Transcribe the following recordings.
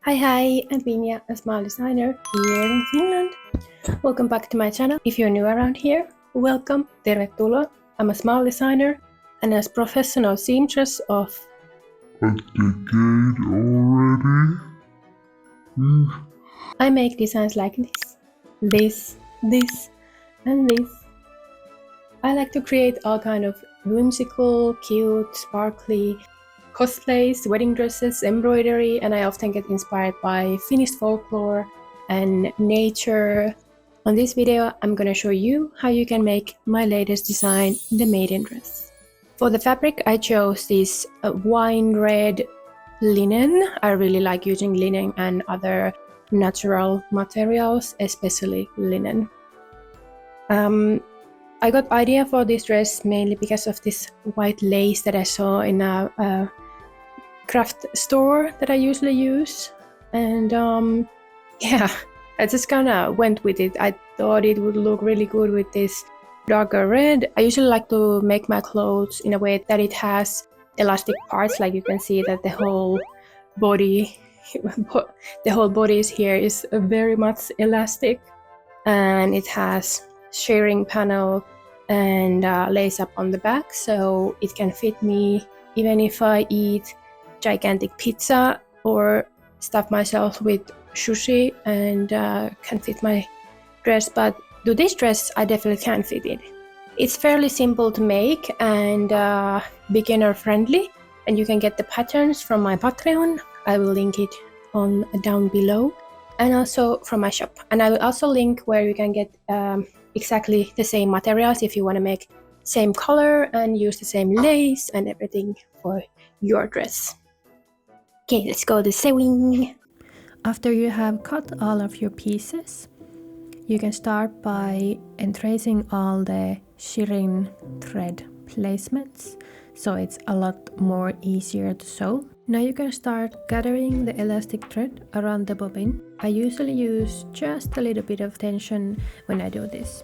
Hi, I'm Pinja, a small designer here in Finland. Welcome back to my channel. If you're new around here, welcome, tervetuloa. I'm a small designer and as professional seamstress of a decade already? I make designs like this, and this. I like to create all kind of whimsical, cute, sparkly cosplays, wedding dresses, embroidery, and I often get inspired by Finnish folklore and nature. On this video, I'm gonna show you how you can make my latest design, the Maiden dress. For the fabric, I chose this wine red linen. I really like using linen and other natural materials, especially linen. I got idea for this dress mainly because of this white lace that I saw in a craft store that I usually use, and yeah, I just kind of went with it. I thought it would look really good with this darker red. I usually like to make my clothes in a way that it has elastic parts, like you can see that the whole body is here is very much elastic, and it has shearing panel and lace up on the back, so it can fit me even if I eat gigantic pizza or stuff myself with sushi, and can fit my dress. But to this dress I definitely can fit it. It's fairly simple to make and beginner friendly, and you can get the patterns from my Patreon. I will link it on down below, and also from my shop, and I will also link where you can get exactly the same materials if you want to make same color and use the same lace and everything for your dress. Okay, let's go to sewing. After you have cut all of your pieces, you can start by entracing all the shearing thread placements, so it's a lot more easier to sew. Now you can start gathering the elastic thread around the bobbin. I usually use just a little bit of tension when I do this.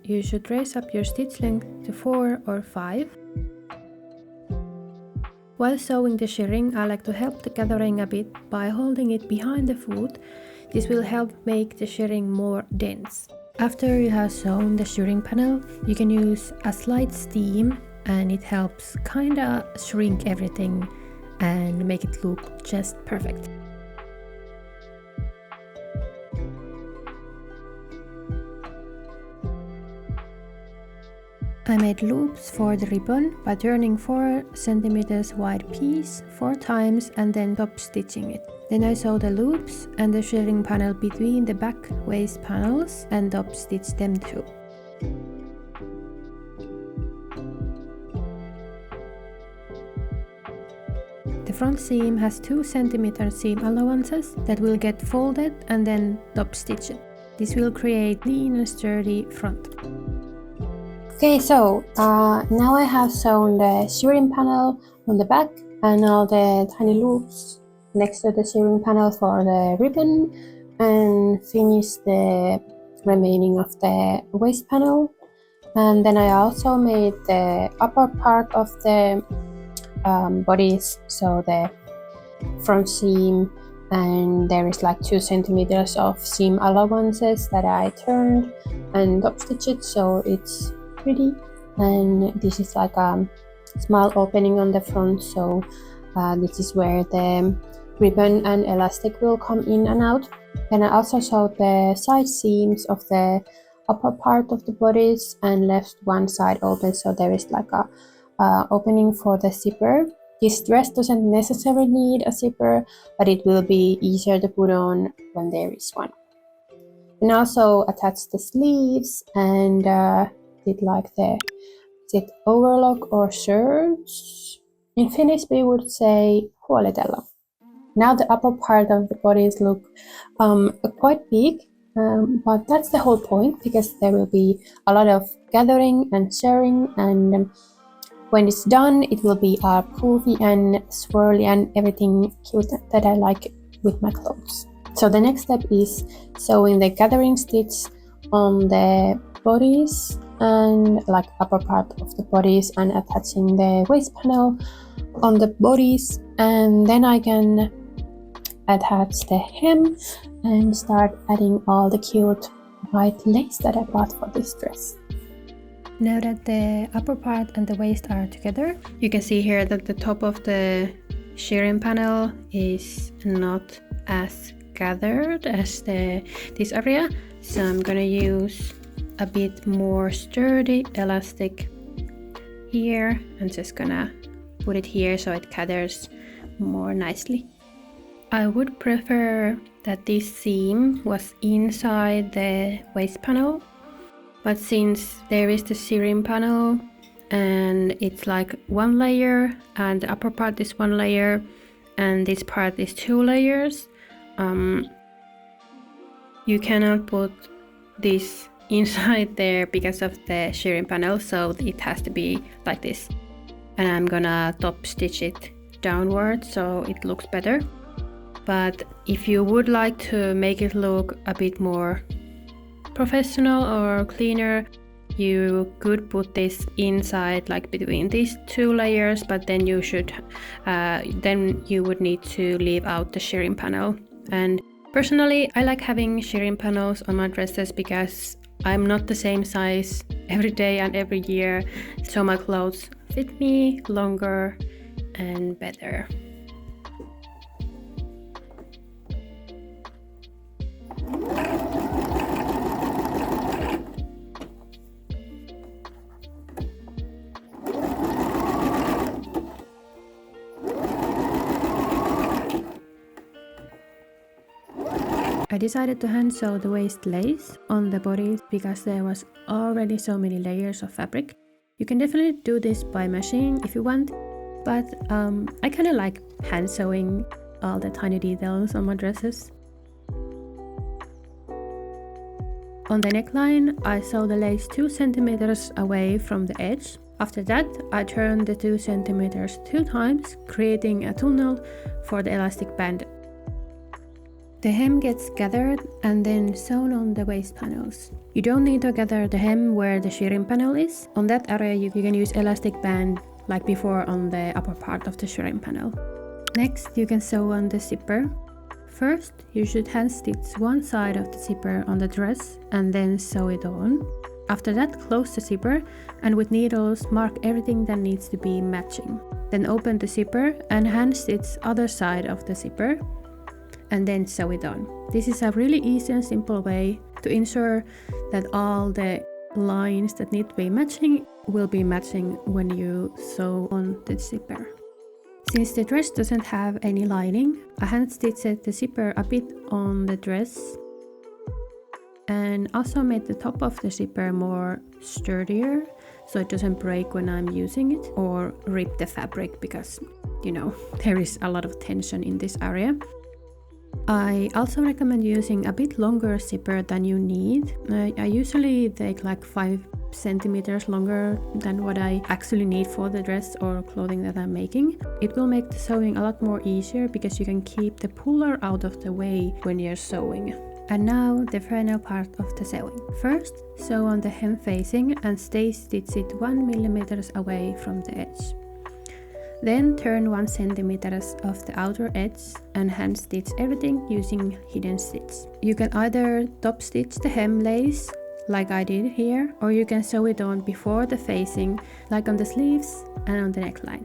You should raise up your stitch length to 4 or 5. While sewing the shearing, I like to help the gathering a bit by holding it behind the foot. This will help make the shearing more dense. After you have sewn the shearing panel, you can use a slight steam, and it helps kinda shrink everything and make it look just perfect. I made loops for the ribbon by turning 4 cm wide piece 4 times and then top stitching it. Then I sew the loops and the shearing panel between the back waist panels and top stitch them too. The front seam has 2 cm seam allowances that will get folded and then top stitched. This will create clean and sturdy front. Okay, so now I have sewn the shearing panel on the back and all the tiny loops next to the shearing panel for the ribbon, and finished the remaining of the waist panel. And then I also made the upper part of the bodice, so the front seam, and there is like 2 cm of seam allowances that I turned and top stitched, so it's pretty. And this is like a small opening on the front, so this is where the ribbon and elastic will come in and out. And I also sewed the side seams of the upper part of the bodice and left one side open, so there is like a opening for the zipper. This dress doesn't necessarily need a zipper, but it will be easier to put on when there is one. And also attach the sleeves and did like the overlock or surge. In Finnish we would say huoletella. Now the upper part of the bodies look quite big, but that's the whole point, because there will be a lot of gathering and sharing, and when it's done it will be poofy and swirly and everything cute that I like with my clothes. So the next step is sewing the gathering stitch on the bodice and like upper part of the bodice and attaching the waist panel on the bodice, and then I can attach the hem and start adding all the cute white lace that I bought for this dress. Now that the upper part and the waist are together, you can see here that the top of the shearing panel is not as gathered as this area, so I'm gonna use a bit more sturdy elastic here and just gonna put it here so it gathers more nicely. I would prefer that this seam was inside the waist panel, but since there is the shearing panel and it's like one layer and the upper part is one layer and this part is two layers, you cannot put this inside there because of the shearing panel, so it has to be like this. And I'm gonna top stitch it downward so it looks better. But if you would like to make it look a bit more professional or cleaner, you could put this inside, like between these two layers, but then you would need to leave out the shearing panel. And personally, I like having shearing panels on my dresses because I'm not the same size every day and every year, so my clothes fit me longer and better. I decided to hand sew the waist lace on the body because there was already so many layers of fabric. You can definitely do this by machine if you want, but I kind of like hand sewing all the tiny details on my dresses. On the neckline, I sew the lace 2 centimeters away from the edge. After that, I turn the 2 centimeters 2 times, creating a tunnel for the elastic band. The hem gets gathered and then sewn on the waist panels. You don't need to gather the hem where the shearing panel is. On that area you can use elastic band like before on the upper part of the shearing panel. Next, you can sew on the zipper. First, you should hand stitch one side of the zipper on the dress and then sew it on. After that, close the zipper and with needles mark everything that needs to be matching. Then open the zipper and hand stitch other side of the zipper and then sew it on. This is a really easy and simple way to ensure that all the lines that need to be matching will be matching when you sew on the zipper. Since the dress doesn't have any lining, I hand stitched the zipper a bit on the dress and also made the top of the zipper more sturdier so it doesn't break when I'm using it or rip the fabric because, you know, there is a lot of tension in this area. I also recommend using a bit longer zipper than you need. I usually take like 5 centimeters longer than what I actually need for the dress or clothing that I'm making. It will make the sewing a lot more easier because you can keep the puller out of the way when you're sewing. And now the final part of the sewing. First, sew on the hem facing and stay stitch it 1 millimeter away from the edge. Then turn 1 centimeter of the outer edge and hand stitch everything using hidden stitch. You can either top stitch the hem lace like I did here, or you can sew it on before the facing like on the sleeves and on the neckline.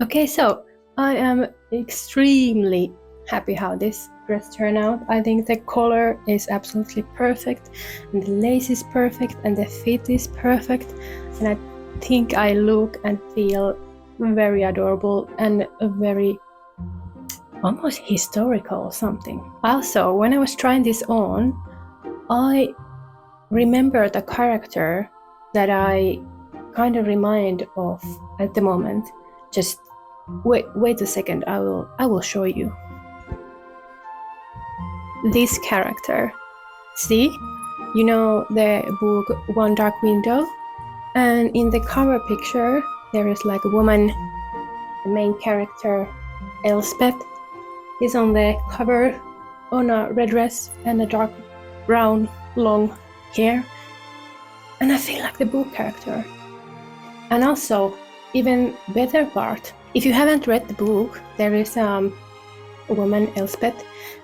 Okay, so I am extremely happy how this dress turned out. I think the color is absolutely perfect and the lace is perfect and the fit is perfect, and I think I look and feel very adorable and very almost historical or something. Also, when I was trying this on, I remembered a character that I kind of remind of at the moment. Just wait a second, I will show you. This character. See? You know the book One Dark Window? And in the cover picture, there is like a woman, the main character, Elspeth, is on the cover on a red dress and a dark brown long hair. And I feel like the book character. And also, even better part, if you haven't read the book, there is a woman, Elspeth,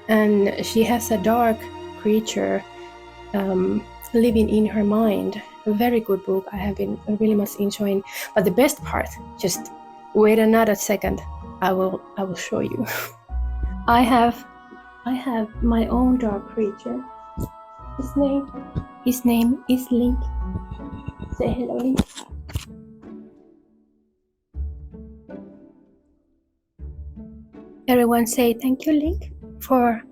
and she has a dark creature living in her mind. A very good book. I have been really much enjoying. But the best part, just wait another second. I will show you. I have my own dark creature. His name is Link. Say hello, Link. Everyone say thank you, Link, for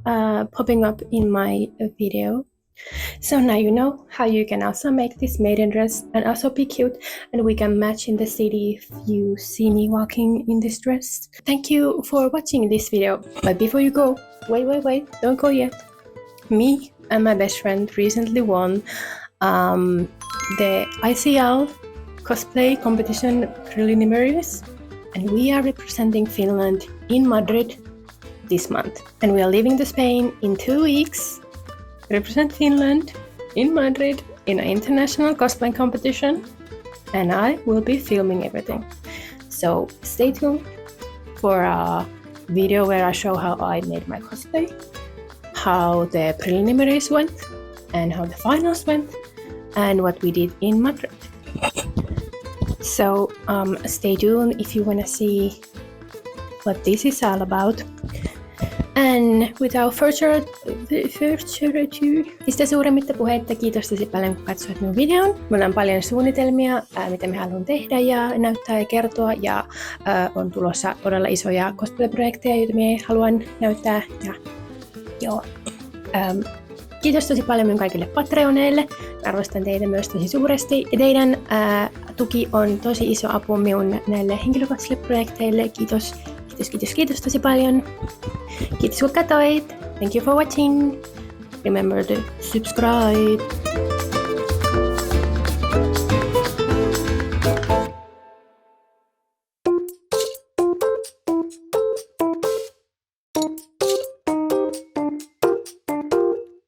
popping up in my video. So now you know how you can also make this maiden dress and also be cute, and we can match in the city if you see me walking in this dress. Thank you for watching this video, but before you go, wait, don't go yet. Me and my best friend recently won the ICL cosplay competition preliminaries, and we are representing Finland in Madrid this month, and we are leaving to Spain in 2 weeks. Represent Finland in Madrid in an international cosplay competition, and I will be filming everything. So stay tuned for a video where I show how I made my cosplay, how the preliminaries went, and how the finals went, and what we did in Madrid. So stay tuned if you want to see what this is all about. And without further ado, mistä suuremmitta puheitta, kiitos tosi paljon kun katsoit minun videon. Mulla on paljon suunnitelmia, mitä me haluan tehdä ja näyttää ja kertoa, ja on tulossa todella isoja cosplay-projekteja, joita minä haluan näyttää. Ja joo. Kiitos tosi paljon minun kaikille Patreoneille. Arvostan teitä myös tosi suuresti. Ja teidän tuki on tosi iso apu minun näille henkilökohtaisille projekteille. Kiitos tosi paljon. Kiitos kun katsoit. Thank you for watching. Remember to subscribe.